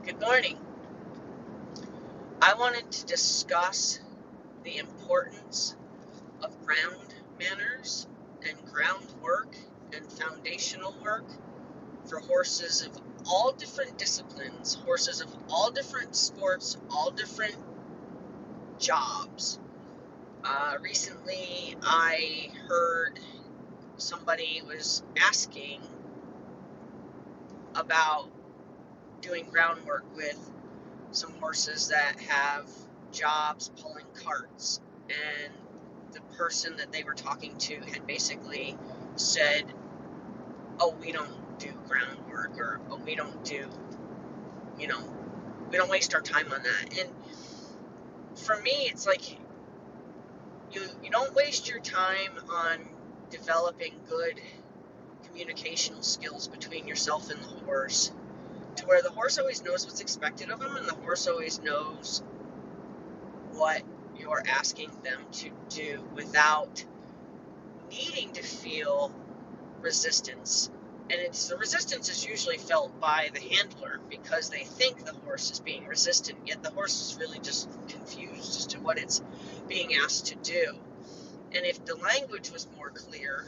Good morning. I wanted to discuss the importance of ground manners and groundwork and foundational work for horses of all different disciplines, horses of all different sports, all different jobs. Recently, I heard somebody was asking about doing groundwork with some horses that have jobs pulling carts, and the person that they were talking to had basically said, oh, we don't do groundwork, or oh, we don't do, you know, we don't waste our time on that. And for me, it's like you don't waste your time on developing good communicational skills between yourself and the horse, to where the horse always knows what's expected of him, and the horse always knows what you're asking them to do without needing to feel resistance. And it's the resistance is usually felt by the handler because they think the horse is being resistant, yet the horse is really just confused as to what it's being asked to do. And if the language was more clear,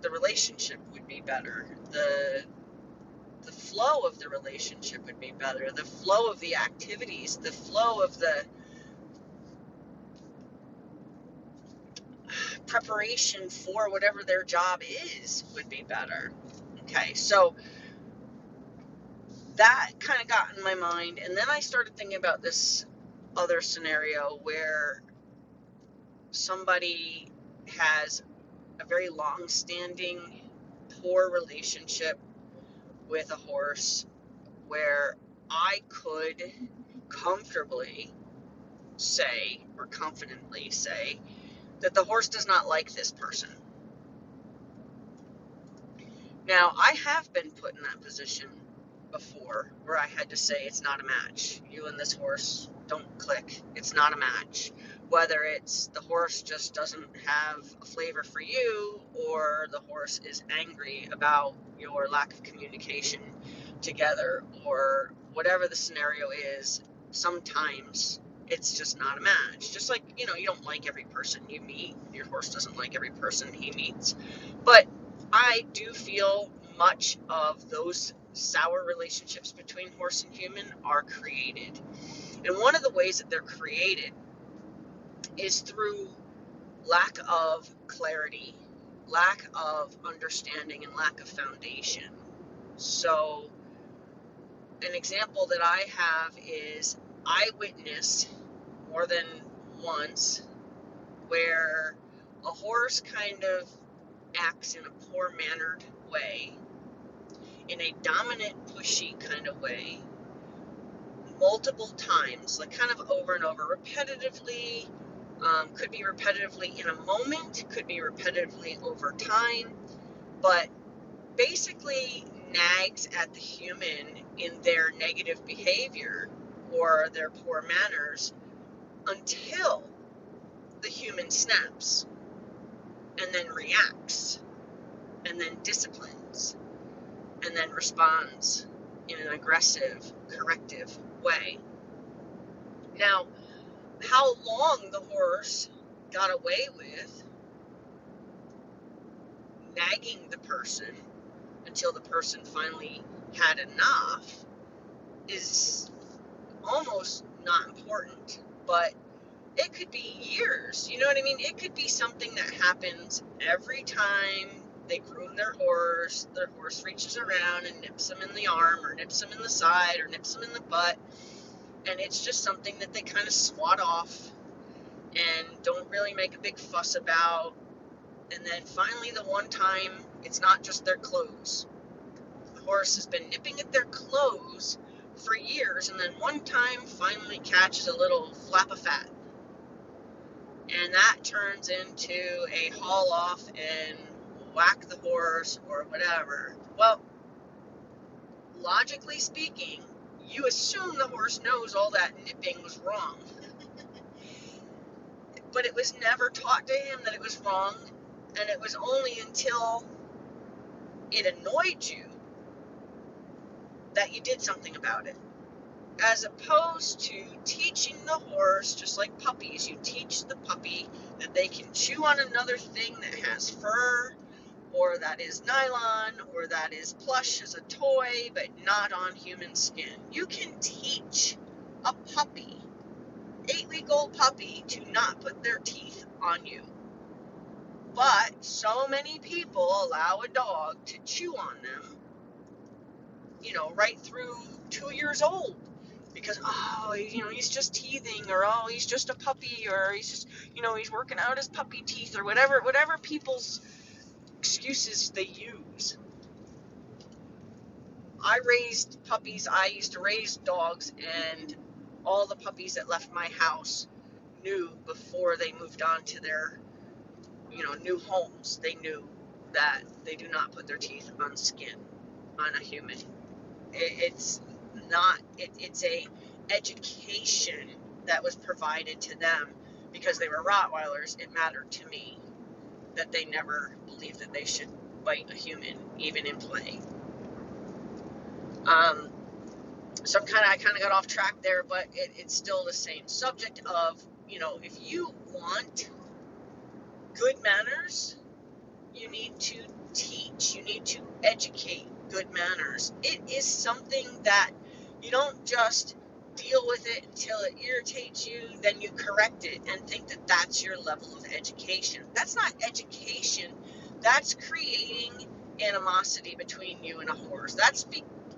the relationship would be better. The flow of the relationship would be better. The flow of the activities, the flow of the preparation for whatever their job is would be better. Okay, so that kind of got in my mind, and then I started thinking about this other scenario where somebody has a very long-standing poor relationship with a horse, where I could comfortably say, or confidently say, that the horse does not like this person. Now, I have been put in that position before where I had to say it's not a match. You and this horse don't click. It's not a match. Whether it's the horse just doesn't have a flavor for you, or the horse is angry about your lack of communication together, or whatever the scenario is, sometimes it's just not a match. Just like, you don't like every person you meet. Your horse doesn't like every person he meets. But I do feel much of those sour relationships between horse and human are created. And one of the ways that they're created is through lack of clarity, lack of understanding, and lack of foundation. So, an example that I have is I witnessed more than once where a horse kind of acts in a poor mannered way, in a dominant, pushy kind of way, multiple times, like kind of over and over, repetitively. Could be repetitively in a moment, could be repetitively over time, but basically nags at the human in their negative behavior or their poor manners until the human snaps and then reacts and then disciplines and then responds in an aggressive, corrective way. Now, how long the horse got away with nagging the person until the person finally had enough is almost not important, but it could be years. You know what I mean? It could be something that happens every time they groom their horse reaches around and nips them in the arm, or nips them in the side, or nips them in the butt, and it's just something that they kind of swat off and don't really make a big fuss about. And then finally, the one time, it's not just their clothes. The horse has been nipping at their clothes for years, and then one time finally catches a little flap of fat. And that turns into a haul off and whack the horse or whatever. Well, logically speaking, you assume the horse knows all that nipping was wrong. But it was never taught to him that it was wrong, and it was only until it annoyed you that you did something about it. As opposed to teaching the horse, just like puppies, you teach the puppy that they can chew on another thing that has fur, or that is nylon, or that is plush as a toy, but not on human skin. You can teach a puppy, 8-week-old puppy, to not put their teeth on you. But so many people allow a dog to chew on them, right through 2 years old. Because, he's just teething, or, he's just a puppy, or he's just, he's working out his puppy teeth, or whatever people's excuses they use. I raised puppies. I used to raise dogs, and all the puppies that left my house knew before they moved on to their, new homes. They knew that they do not put their teeth on skin, on a human. It's not, it's a education that was provided to them because they were Rottweilers. It mattered to me that they never believed that they should bite a human, even in play. So I kind of got off track there, but it's still the same subject of, if you want good manners, you need to teach, you need to educate good manners. It is something that you don't just deal with it until it irritates you, then you correct it and think that that's your level of education. That's not education. That's creating animosity between you and a horse. That's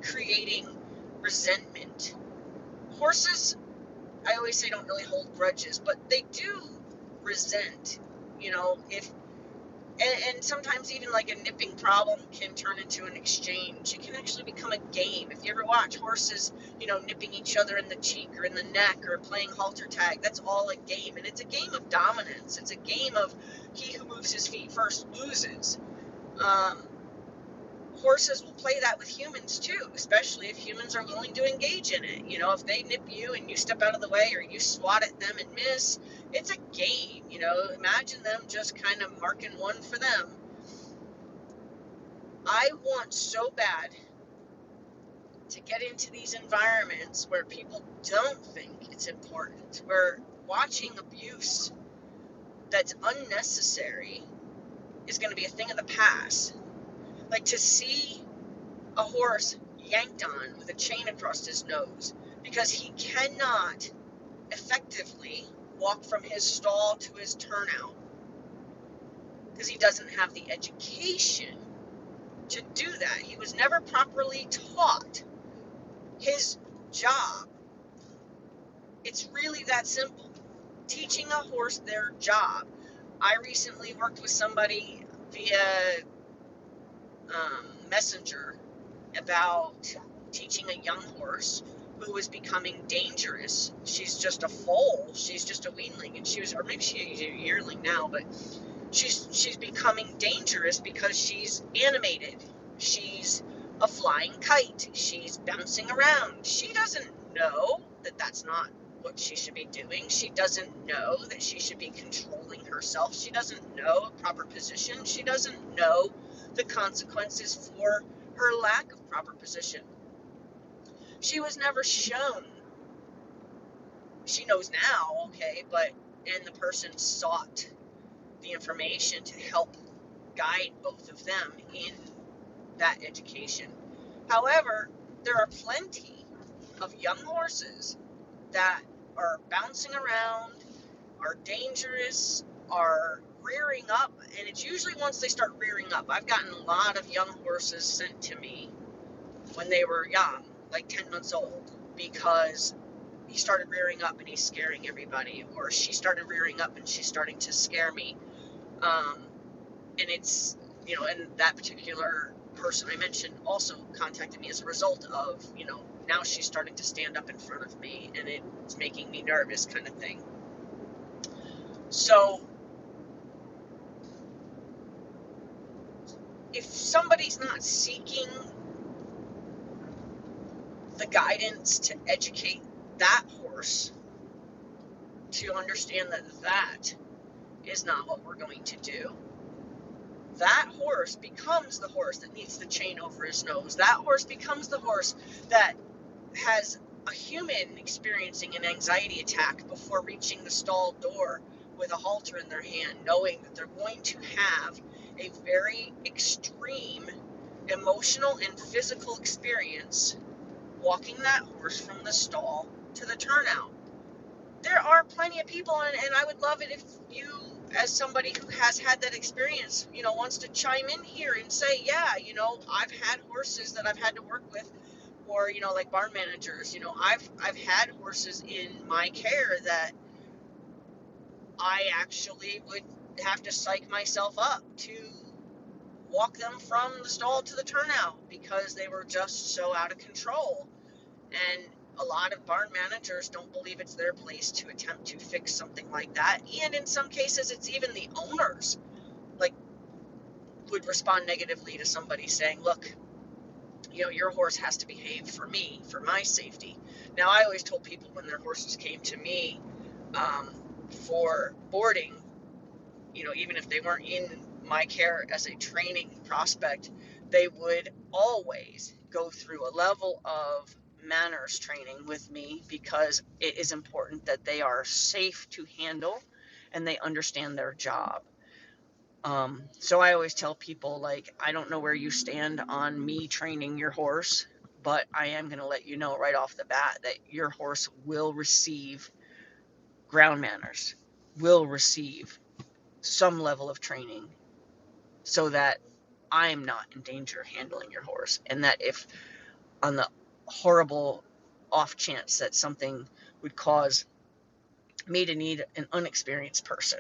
creating resentment. Horses, I always say, don't really hold grudges, but they do resent, and sometimes even like a nipping problem can turn into an exchange. It can actually become a game. If you ever watch horses, nipping each other in the cheek or in the neck or playing halter tag, that's all a game. And it's a game of dominance. It's a game of he who moves his feet first loses. Horses will play that with humans too, especially if humans are willing to engage in it. If they nip you and you step out of the way, or you swat at them and miss, it's a game. Imagine them just kind of marking one for them. I want so bad to get into these environments where people don't think it's important, where watching abuse that's unnecessary is going to be a thing of the past. Like to see a horse yanked on with a chain across his nose because he cannot effectively walk from his stall to his turnout because he doesn't have the education to do that. He was never properly taught his job. It's really that simple. Teaching a horse their job. I recently worked with somebody via Messenger about teaching a young horse who was becoming dangerous. She's just a foal. She's just a weanling, and or maybe she's a yearling now, but she's becoming dangerous because she's animated. She's a flying kite. She's bouncing around. She doesn't know that that's not what she should be doing. She doesn't know that she should be controlling herself. She doesn't know a proper position. She doesn't know the consequences for her lack of proper position. She was never shown. She knows now, okay, and the person sought the information to help guide both of them in that education. However, there are plenty of young horses that are bouncing around, are dangerous, are rearing up, and it's usually once they start rearing up. I've gotten a lot of young horses sent to me when they were young, like 10 months old, because he started rearing up and he's scaring everybody, or she started rearing up and she's starting to scare me. And it's, and that particular person I mentioned also contacted me as a result of, now she's starting to stand up in front of me and it's making me nervous, kind of thing. So if somebody's not seeking the guidance to educate that horse to understand that is not what we're going to do, that horse becomes the horse that needs the chain over his nose. That horse becomes the horse that has a human experiencing an anxiety attack before reaching the stall door with a halter in their hand, knowing that they're going to have a very extreme emotional and physical experience walking that horse from the stall to the turnout. There are plenty of people, and I would love it if you, as somebody who has had that experience, wants to chime in here and say, yeah, I've had horses that I've had to work with, or, like barn managers, I've had horses in my care that I actually would have to psych myself up to walk them from the stall to the turnout because they were just so out of control. And a lot of barn managers don't believe it's their place to attempt to fix something like that. And in some cases, it's even the owners, like, would respond negatively to somebody saying, look, your horse has to behave for me, for my safety. Now, I always told people when their horses came to me for boarding, even if they weren't in my care as a training prospect, they would always go through a level of manners training with me because it is important that they are safe to handle and they understand their job. So I always tell people, like, I don't know where you stand on me training your horse, but I am going to let you know right off the bat that your horse will receive ground manners, will receive some level of training so that I'm not in danger handling your horse. And that if on the horrible off chance that something would cause me to need an unexperienced person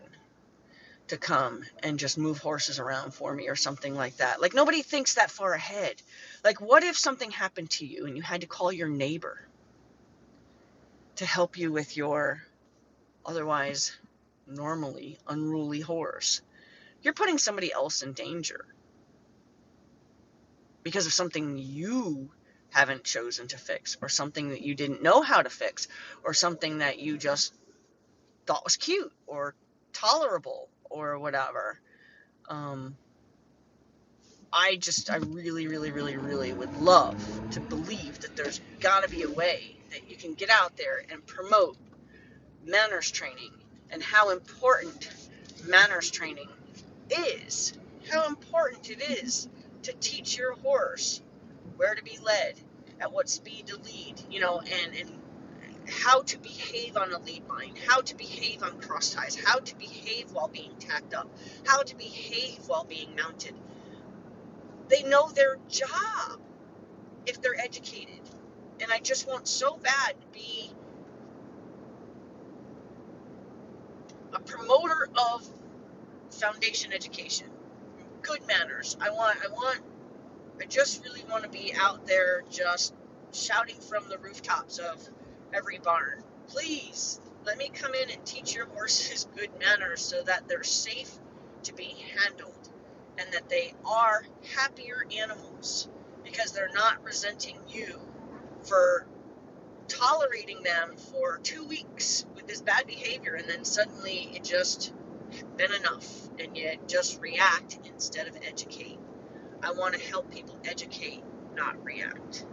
to come and just move horses around for me or something like that. Like, nobody thinks that far ahead. Like, what if something happened to you and you had to call your neighbor to help you with your otherwise normally unruly horse? You're putting somebody else in danger because of something you haven't chosen to fix, or something that you didn't know how to fix, or something that you just thought was cute or tolerable or whatever. I really, really, really, really would love to believe that there's got to be a way that you can get out there and promote manners training and how important manners training is. How important it is to teach your horse where to be led, at what speed to lead, and how to behave on a lead line, how to behave on cross ties, how to behave while being tacked up, how to behave while being mounted. They know their job if they're educated. And I just want so bad to be a promoter of foundation education, good manners. I just really want to be out there just shouting from the rooftops of every barn. Please, let me come in and teach your horses good manners so that they're safe to be handled and that they are happier animals because they're not resenting you for tolerating them for 2 weeks with this bad behavior, and then suddenly it just been enough and you just react instead of educate. I want to help people educate, not react.